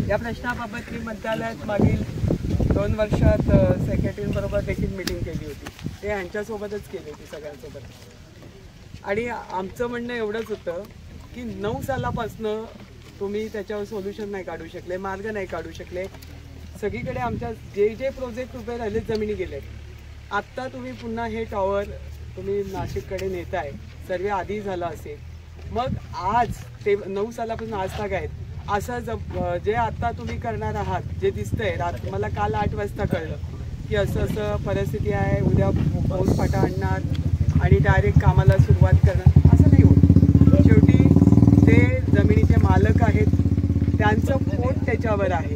या प्रश्नाबाबत मी मंत्रालयात मागील 2 वर्षात सेक्रेटरींबरोबर देखील मीटिंग केली होती. ते यांच्यासोबतच केली होती सगळ्यांसोबत. आणि आमचं म्हणणं एवढंच होतं की 9 सालापासनं तुम्ही त्याच्यावर सोल्युशन नाही काढू शकले, मार्ग नाही काढू शकले. सगळीकडे आमच्या जे जे प्रोजेक्ट उभे राहिले जमिनी गेले. आत्ता तुम्ही पुन्हा हे टॉवर तुम्ही नाशिककडे नेताय, सर्वे आधी झाला असेल. मग आज ते 9 सालापासून आज तक आहेत असं जे आता तुम्ही करणार आहात जे दिसतंय. मला काल 8 वाजता कळलं की असं परिस्थिती आहे, उद्या पाऊस फाटा आणणार आणि डायरेक्ट कामाला सुरुवात करणार. असं नाही होत. शेवटी ते जमिनीचे मालक आहेत, त्यांचं पोट त्याच्यावर आहे.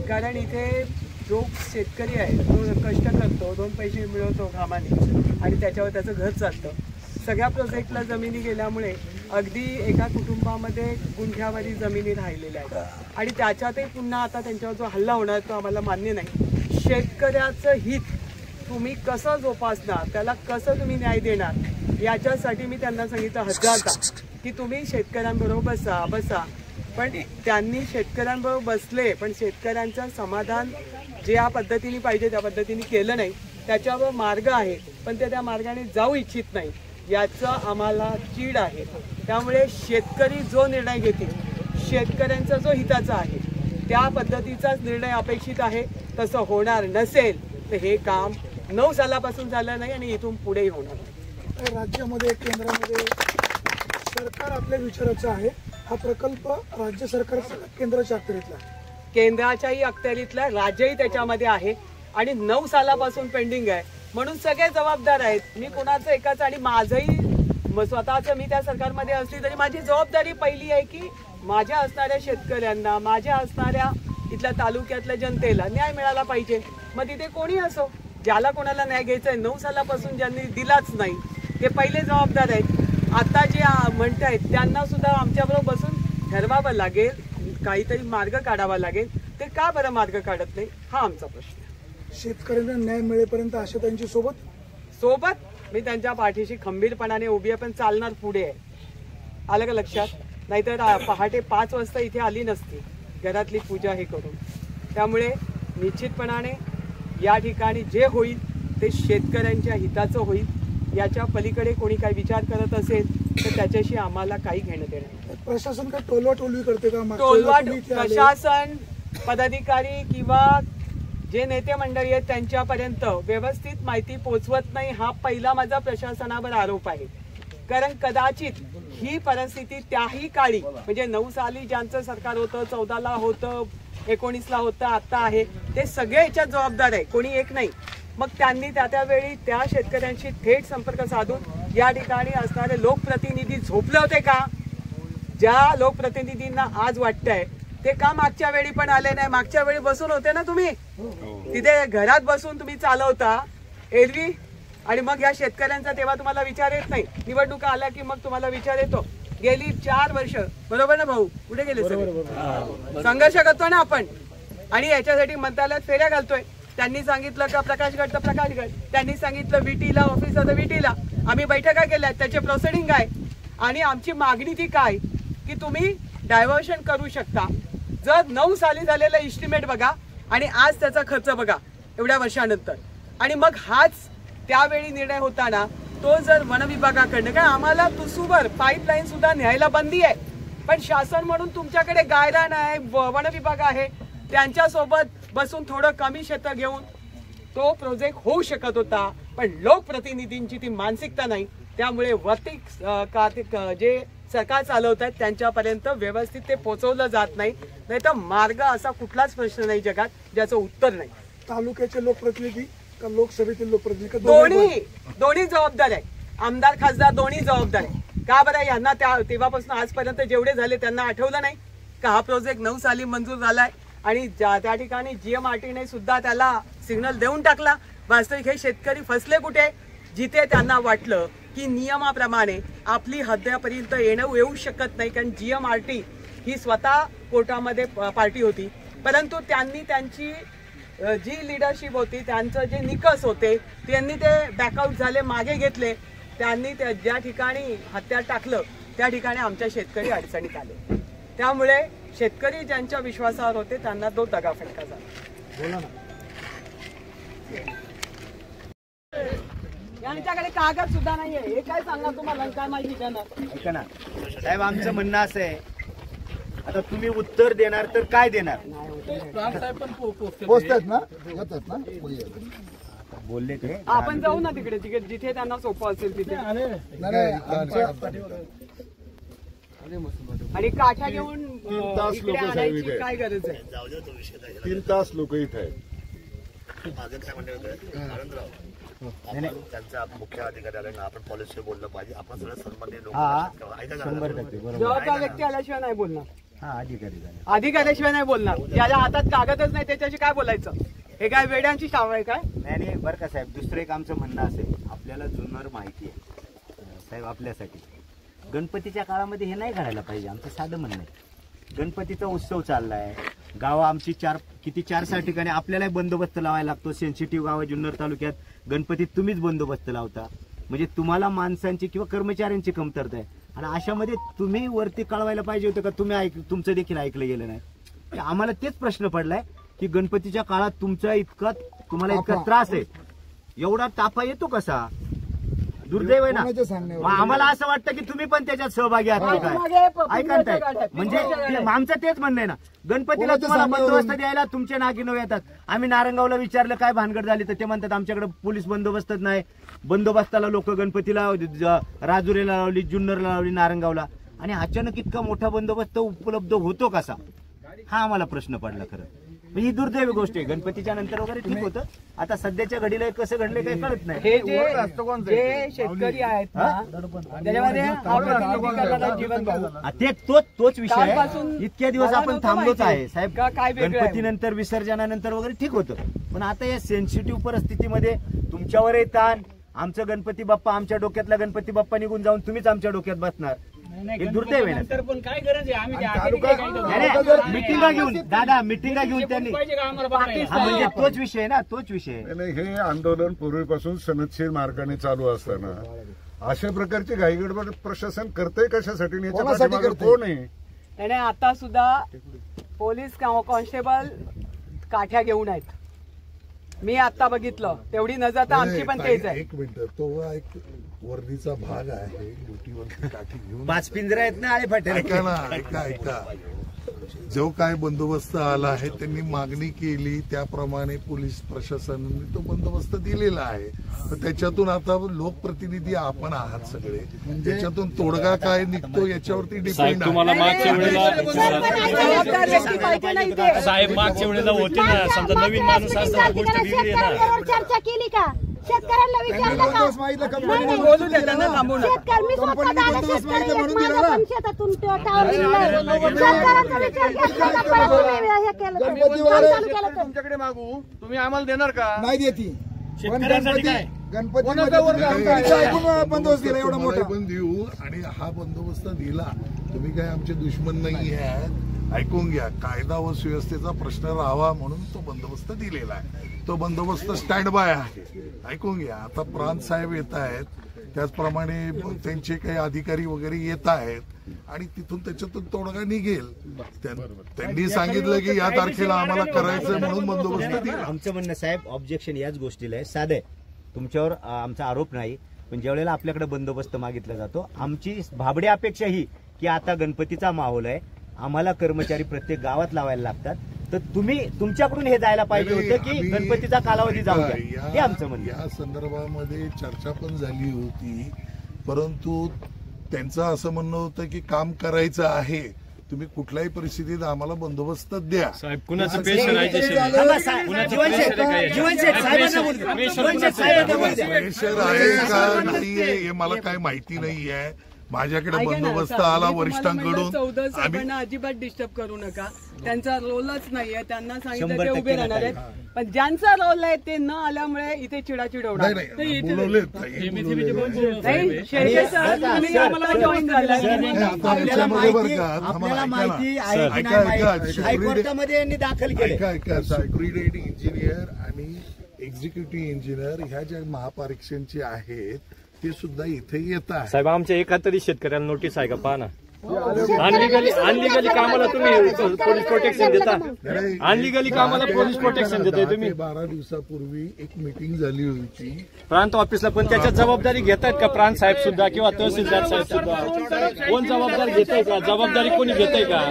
कारण इथे जो शेतकरी आहे तो कष्ट करतो, 2 पैसे मिळवतो घामाने आणि त्याच्यावर त्याचं घर चालतं. सगळ्या प्रोजेक्टला जमिनी गेल्यामुळे अगदी एका कुटुंबामध्ये गुंठ्यावरी जमिनी राहिलेल्या आहेत आणि त्याच्यातही पुन्हा आता त्यांच्यावर जो हल्ला होणार तो आम्हाला मान्य नाही. शेतकऱ्याचं हित तुम्ही कसं जोपासणार, त्याला कसं तुम्ही न्याय देणार, याच्यासाठी मी त्यांना सांगितलं 1000दा की तुम्ही शेतकऱ्यांबरोबर बसा. पण त्यांनी शेतकऱ्यांबरोबर बसले, पण शेतकऱ्यांचं समाधान जे या पद्धतीने पाहिजे त्या पद्धतीने केलं नाही. त्याच्यावर मार्ग आहे पण ते त्या मार्गाने जाऊ इच्छित नाही, याचं आम्हाला चीड आहे. त्यामुळे शेतकरी जो निर्णय घेतील, शेतकऱ्यांचा जो हिताचा आहे त्या पद्धतीचाच निर्णय अपेक्षित आहे. तसं होणार नसेल तर हे काम 9 सालापासून झालं नाही आणि इथून पुढेही होणार नाही. राज्यामध्ये केंद्रामध्ये सरकार आपल्या विचाराचं आहे. हा प्रकल्प राज्य सरकारचा केंद्राच्या अखत्यारीतला, केंद्राच्याही अखत्यारीतला, राज्यही त्याच्यामध्ये आहे आणि 9 सालापासून पेंडिंग आहे. म्हणून सगळे जबाबदार आहेत. मी कोणाचं एकाच आणि माझंही स्वतःचं मी त्या सरकारमध्ये असली तरी माझी जबाबदारी पहिली आहे की माझ्या असणाऱ्या शेतकऱ्यांना, माझ्या असणाऱ्या इथल्या तालुक्यातल्या जनतेला न्याय मिळाला पाहिजे. मग तिथे कोणी असो, ज्याला कोणाला न्याय घ्यायचा आहे 9 सालापासून ज्यांनी दिलाच नाही ते पहिले जबाबदार आहेत. आता जे म्हणतायत त्यांना सुद्धा आमच्याबरोबर बसून ठरवावं लागेल, काहीतरी मार्ग काढावा लागेल. ते का बरं मार्ग काढत नाही हा आमचा प्रश्न आहे. शेतकऱ्यांना न्याय मिळेपर्यंत आशाताईंची सोबत मी त्यांच्या पाठीशी खंबीरपणाने उभी आहे, पण चालणार पुढे आहे. आलं का लक्षात? नाहीतर पहाटे 5 वाजता इथे आली नसती घरातली पूजा हे करून. त्यामुळे निश्चितपणाने या ठिकाणी जे होईल ते शेतकऱ्यांच्या हिताचं होईल. याच्या पलीकडे कोणी काही विचार करत असेल तर त्याच्याशी आम्हाला काही घेणं देणं नाही. प्रशासन काय टोलवाटोलवी करते का? टोलवाट प्रशासन, पदाधिकारी किंवा जे नेते मंडळी आहेत त्यांच्यापर्यंत व्यवस्थित माहिती पोहोचवत नाही, हा पहिला माझा प्रशासनावर आरोप आहे. कारण कदाचित ही परिस्थिती त्याही काळी म्हणजे 9 साली ज्यांचं सरकार होतं, 14ला होतं, 19ला होतं, आता आहे, ते सगळे याच्यात जबाबदार आहे, कोणी एक नाही. मग त्यांनी त्यावेळी त्या शेतकऱ्यांशी थेट संपर्क साधून या ठिकाणी असणारे लोकप्रतिनिधी झोपले होते का? ज्या लोकप्रतिनिधींना आज वाटतंय ते का मागच्या वेळी पण आले नाही? मागच्या वेळी बसून होते ना तुम्ही तिथे, घरात बसून तुम्ही चालवता एरवी. आणि मग या शेतकऱ्यांचा तेव्हा तुम्हाला विचार येत नाही. निवडणुका आल्या की मग तुम्हाला विचार येतो. गेली 4 वर्ष बरोबर ना भाऊ, कुठे गेले सगळे? संघर्ष करतो ना आपण आणि याच्यासाठी मंत्रालयात फेऱ्या घालतोय. त्यांनी सांगितलं का प्रकाशगड तर प्रकाशगड, त्यांनी सांगितलं विटीला ऑफिस तर विटीला. आम्ही बैठका केल्या, त्याचे प्रोसिडिंग आहे आणि आमची मागणी ती काय की तुम्ही डायव्हर्शन करू शकता. जर 9 साली झालेला इस्टिमेट बघा आणि आज त्याचा खर्च बघा एवढ्या वर्षानंतर, आणि मग हाच त्यावेळी निर्णय होता ना तो जर वन विभागाकडनं, कारण आम्हाला तुसूवर पाईपलाईन सुद्धा न्यायला बंदी आहे, पण शासन म्हणून तुमच्याकडे गायरान आहे, वन विभाग आहे, त्यांच्यासोबत बसून थोडं कमी क्षेत्र घेऊन तो प्रोजेक्ट होऊ शकत होता. पण लोकप्रतिनिधींची ती मानसिकता नाही. त्यामुळे वरती जे सरकार चालवत आहेत त्यांच्यापर्यंत व्यवस्थित ते पोहोचवलं जात नाही. नाही तर मार्ग असा कुठलाच प्रश्न नाही जगात ज्याचं उत्तर नाही. तालुक्याचे लोकप्रतिनिधी का लोकसभेतील लोकप्रतिनिधी दोन्ही जबाबदार आहे. आमदार खासदार दोन्ही जबाबदार आहे. का बरं? यांना तेव्हापासून आजपर्यंत जेवढे झाले त्यांना आठवलं नाही का हा प्रोजेक्ट 9 साली मंजूर झालाय आणि त्या ठिकाणी GMRTने सुद्धा त्याला सिग्नल देऊन टाकला. वास्तविक हे शेतकरी फसले कुठे? जिथे त्यांना वाटलं की नियमाप्रमाणे आपली हद्दपर्यंत येऊ शकत नाही, कारण GMRT ही स्वतः कोर्टामध्ये पार्टी होती, परंतु त्यांनी त्यांची जी लिडरशिप होती, त्यांचं जे निकष होते, त्यांनी ते बॅकआउट झाले, मागे घेतले. त्यांनी ज्या ठिकाणी हत्यार टाकलं त्या ठिकाणी आमच्या शेतकरी अडचणीत आले. त्यामुळे शेतकरी ज्यांच्या विश्वासावर होते त्यांना तो दगाफटका झाला. बोला ना. यांच्याकडे कागद सुद्धा नाहीये. हे काय सांगणार तुम्हाला, काय माहिती देणार? ऐका ना साहेब, आमचं म्हणणं असं आहे, आता तुम्ही उत्तर देणार तर काय देणार? पोचतात ना, येतात ना. बोलले ते आपण जाऊ ना तिकडे तिकडे जिथे त्यांना सोपं असेल तिथे. आणि काठ्या घेऊन तास इकडे लोकं आणायची साहेब काय गरज आहे? 3 तास लोक इथे आहेत. माझं काय म्हणणं होतं आनंदराव, आपण त्यांचा मुख्य अधिकाऱ्यांना आपण पॉलिसी बोललं पाहिजे. आपण सगळे सन्मान्य लोक हा ऐका ना. 100% बरोबर. जबाबदार व्यक्ती आल्याशिवाय नाही बोलणार. हा अधिकारी झाले. अधिकाऱ्याशिवाय नाही बोलणार. ज्याच्या हातात कागदच नाही त्याच्याशी काय बोलायचं? हे काय वेड्यांची शाव आहे काय? नाही बरं का साहेब, दुसरं एक आमचं म्हणणं असेल, आपल्याला जुन्नर माहिती आहे साहेब, आपल्यासाठी गणपतीच्या काळामध्ये हे नाही घडायला पाहिजे. आमचं साधं म्हणणं आहे, गणपतीचा उत्सव चाललाय, गावं आमची 4 ठिकाणी आपल्यालाही बंदोबस्त लावायला लागतो. सेन्सिटिव्ह गाव जुन्नर तालुक्यात गणपतीत तुम्हीच बंदोबस्त लावता, म्हणजे तुम्हाला माणसांची किंवा कर्मचाऱ्यांची कमतरता आहे. आणि अशामध्ये तुम्ही वरती कळवायला पाहिजे होतं का? तुम्ही तुमचं देखील ऐकलं गेलं नाही. आम्हाला तेच प्रश्न पडलाय की गणपतीच्या काळात तुम्हाला इतका त्रास आहे, एवढा ताफा येतो कसा? दुर्दैव आहे ना. आम्हाला असं वाटतं की तुम्ही पण त्याच्यात सहभागी आहात काय? ऐका ना, म्हणजे आमचं तेच म्हणणं आहे ना, गणपतीला तुम्हाला बंदोबस्त द्यायला तुमचे नागिनो येतात. आम्ही नारंगावला विचारलं काय भानगड झाली, तर ते म्हणतात आमच्याकडे पोलीस बंदोबस्तच नाही. बंदोबस्ताला लोक गणपतीला राजुरीला लावली, जुन्नरला लावली, नारंगावला, आणि अचानक इतका मोठा बंदोबस्त उपलब्ध होतो कसा? हा आम्हाला प्रश्न पडला खरं. ही दुर्दैवी गोष्ट आहे. गणपतीच्या नंतर वगैरे ठीक होतं, आता सध्याच्या घडीला कसं घडले काही कळत नाही. हे जे शेतकरी आहेत ना, त्याच्यामध्ये हा प्रतिनिधी करणारा जीवन भाऊ तोच विषय आहे. कालपासून इतक्या दिवस आपण नव्हतं थांबलोच माहिती. आहे साहेब. का काय वेगळं आहे? गणपतीनंतर विसर्जनानंतर वगैरे ठीक होतं, पण आता या सेन्सिटिव्ह परिस्थितीमध्ये तुमच्यावरही ताण. आमचं गणपती बाप्पा, आमच्या डोक्यातला गणपती बाप्पा निघून जाऊन तुम्हीच आमच्या डोक्यात बसणार, हे दुर्दैव आहे ना. पण काय गरज आहे? आम्ही मिटिंगा घेऊन दादा, मिटिंगा घेऊन त्यांनी, म्हणजे तोच विषय आहे ना, तोच विषय. नाही, हे आंदोलन पूर्वीपासून सनदशीर मार्गाने चालू असताना अशा प्रकारची घाईगडबड प्रशासन करतंय कशासाठी? आणि याच्या पाठीमागे कोण आहे? आणि आता सुद्धा पोलीस कॉन्स्टेबल काठ्या घेऊन आहेत. मी आता बघितलं, तेवढी नजर तर आमची पण तेच आहे. 1 मिनिट, तो एक वर्दीचा भाग आहे. लुटीवरती काठी घेऊन 5 पिंजरा आहेत ना आळे फाटे. ऐका ना, ऐका जो काय बंदोबस्त आला आहे त्यांनी मागणी केली त्याप्रमाणे पोलीस प्रशासनाने तो बंदोबस्त दिलेला आहे. तर त्याच्यातून आता लोकप्रतिनिधी आपण आहात सगळे, त्याच्यातून तोडगा काय निघतो याच्यावरती डिपेंड तुम्हाला मागच्या वेळेला जबाबदार व्यक्ती पाहिजे नाही ते. साहेब मागच्या वेळेला होते ना, समजा नवीन माणूस असताना गोष्ट वेगळी आहे ना. चर्चा केली का? शेतकऱ्यांना विचारलं का? नाही, बोलू दे त्यांना, थांबू नका. शेतकरी मी स्वतः दादा शेतकरी एक माझं पण शेतातून टावर दिलंय. शेतकऱ्यांचा विचार घेतला का? परत तुम्ही हे केलं तर, काम चालू केलं तर. तुमच्याकडे मागू, तुम्ही आम्हाला देणार का? नाही देती. शेतकऱ्यांसाठी काय? गणपती बंदोबस्त दिला एवढा मोठा. पण देऊ, आणि हा बंदोबस्त दिला. तुम्ही काय आमचे दुश्मन नाही आहेत. ऐकून घ्या, कायदा व सुव्यवस्थेचा प्रश्न राहावा म्हणून तो बंदोबस्त दिलेला आहे. तो बंदोबस्त स्टँड बाय आहे. ऐकून घ्या, आता प्रांत साहेब येत आहेत, त्याचप्रमाणे त्यांचे काही अधिकारी वगैरे येत आहेत, आणि तिथून त्याच्यातून तोडगा निघेल. त्यांनी सांगितलं की या तारखेला आम्हाला करायचं म्हणून बंदोबस्त दिला. आमचं म्हणणं साहेब, ऑब्जेक्शन याच गोष्टीला आहे, साधं आहे. तुमच्यावर आमचा आरोप नाही, पण ज्यावेळेला आपल्याकडे बंदोबस्त मागितला जातो, आमची भाबडी अपेक्षा ही की आता गणपतीचा माहोल आहे, आम्हाला कर्मचारी प्रत्येक गावात लावायला लागतात, तर तुम्ही तुमच्याकडून हे जायला पाहिजे होतं की गणपतीचा कालावधी जाऊ द्या, हे आमचं म्हणणं. या संदर्भामध्ये चर्चा पण झाली होती, परंतु त्यांचं असं म्हणणं होतं की काम करायचं आहे, तुम्ही कुठल्याही परिस्थितीत आम्हाला बंदोबस्त द्या. साहेब कुणाचं पेशंट आहे? प्रेशर आहे का नाहीये हे मला काय माहिती नाहीये. माझ्याकडे बंदोबस्त आला वरिष्ठांकडून. साहेबांना अजिबात डिस्टर्ब करू नका, त्यांचा रोलच नाहीये. त्यांना सांगितलं ते उभे राहणार आहेत, पण ज्यांचा रोल आहे ते न आल्यामुळे इथे चिडाचिड होणार. नाही, बोलवले जॉईन झाला. हायकोर्टामध्ये यांनी दाखल केलं. सायक्रिडेड इंजिनियर आणि एक्झिक्युटिव्ह इंजिनियर ह्या ज्या महापरीक्षांची आहेत ते सुद्धा इथे येत आहे. साहेब आमच्या एकातरी शेतकऱ्यांना नोटीस आहे का? पाहा ना, अनलिगली कामाला तुम्ही पोलीस प्रोटेक्शन देता, अनलिगली कामाला पोलीस प्रोटेक्शन देताय तुम्ही. 12 दिवसापूर्वी एक मीटिंग झाली होती प्रांत ऑफिसला, पण त्याच्यात जबाबदारी घेतायत का प्रांत साहेब सुद्धा किंवा तहसीलदार साहेब सुद्धा? कोण जबाबदारी घेतय का? जबाबदारी कोणी घेतय का?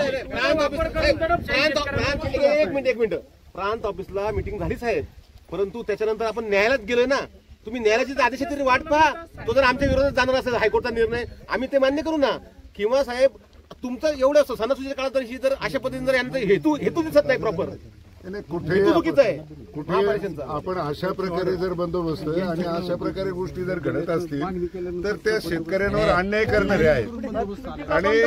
एक मिनिट प्रांत ऑफिसला मीटिंग झाली साहेब, परंतु त्याच्यानंतर आपण न्यायालयात गेलोय ना. तुम्ही न्यायालयाच्या आदेशाची तरी वाट पहा. तो जर आमच्या विरोधात जाणार असेल हायकोर्टचा निर्णय, आम्ही ते मान्य करू ना. किंवा साहेब तुमचं एवढं सणासुदीच्या काळात जर अशा पद्धतीने जर यांचा हेतू दिसत नाही प्रॉपर, कुठे चुकीचं आहे. कुठे आपण अशा प्रकारे जर बंदोबस्त आणि अशा प्रकारे गोष्टी जर घडत असतील तर त्या शेतकऱ्यांवर अन्याय करणारे आहेत. आणि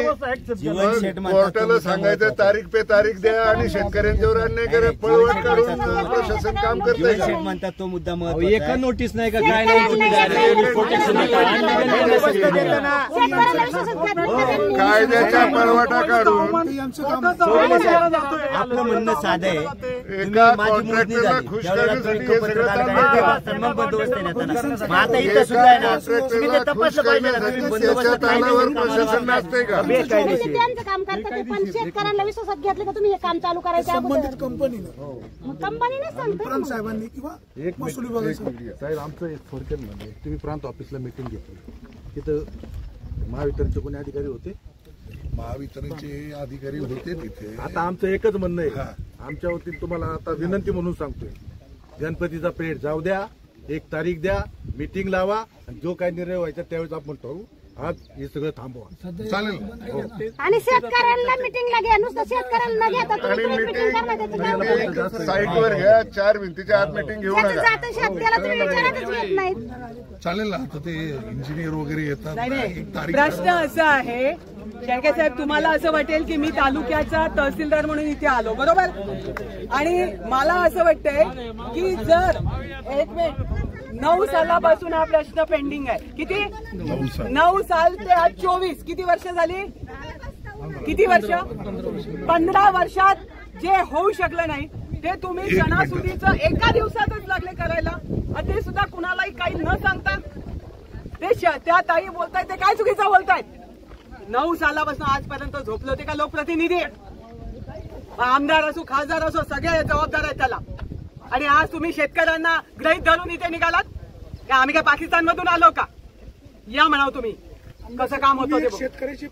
कोर्टाला सांगायचं तारीख पे तारीख द्या आणि शेतकऱ्यांच्यावर अन्याय करा, पळवाट काढून प्रशासन काम करतंय. म्हणतात तो मुद्दा एका नोटीस नाही का काय नाही, तुम्ही direct प्रोटेक्शन कायद्याच्या पळवाटा काढून आपलं म्हणणं साधं आहे. एका कॉन्ट्रॅक्टरला खुश करण्यासाठी हे सगळं चाललंय. बंदोबस्त देण्यात आता इथं सुद्धा आहे ना, तुम्ही ते तपासलं पाहिजे ना. त्याच्या तालावर प्रशासन नाचतंय का? त्यांचं काम करतात, पण शेतकऱ्यांना विश्वासात घेतलं का तुम्ही हे काम चालू करायचं संबंधित कंपनीनं कंपनीने सांगतो प्रांत साहेबांनी किंवा महसूल विभागाचं साहेब आमचं एक थोडक्यात म्हणजे तुम्ही प्रांत ऑफिसला मीटिंग घेतली, तिथं महावितरणचे कोणी अधिकारी होते? महावितरणचे अधिकारी होते तिथे. आता आमचं एकच म्हणणं आहे, आमच्या वतीने तुम्हाला आता विनंती म्हणून सांगतोय, गणपतीचा पेठ जाऊ द्या, एक तारीख द्या, मीटिंग लावा आणि जो काही निर्णय व्हायचा त्यावेळेस आपण ठरवू. आज हे सगळं थांबवा. चालेल. आणि शेतकऱ्यांना मीटिंगला घ्या, नुसतं शेतकऱ्यांना घेता तुम्ही मीटिंग करणार साईटवर घ्या, 4 भिंतीच्या आत मीटिंग घेऊ नका. शेतकऱ्याला तुम्ही विचारतच घेत नाहीत. चालेल ना. आता ते इंजिनियर वगैरे येतात. एक तारीख प्रश्न असा आहे शेळके साहेब, तुम्हाला असं वाटेल की मी तालुक्याचा तहसीलदार म्हणून इथे आलो, बरोबर? आणि मला असं वाटतंय की जर 9 सालापासून हा प्रश्न पेंडिंग आहे. किती? 9 साल ते आज 24, किती वर्ष झाली? किती वर्ष? 15 वर्षात जे होऊ शकलं नाही ते तुम्ही सणासुदीचं एका दिवसातच लागले करायला, आणि ते सुद्धा कुणालाही काही न सांगता. ते त्या ताई बोलतायत ते काय चुकीचं बोलतायत? 9 सालापासून आजपर्यंत झोपले होते का लोकप्रतिनिधी? आमदार असो खासदार असो सगळे जबाबदार आहेत त्याला. आणि आज तुम्ही शेतकऱ्यांना गृहीत धरून इथे निघालात का? आम्ही काय पाकिस्तानमधून आलो का? या म्हणाव तुम्ही कसं काम होतं ते. शेतकऱ्याची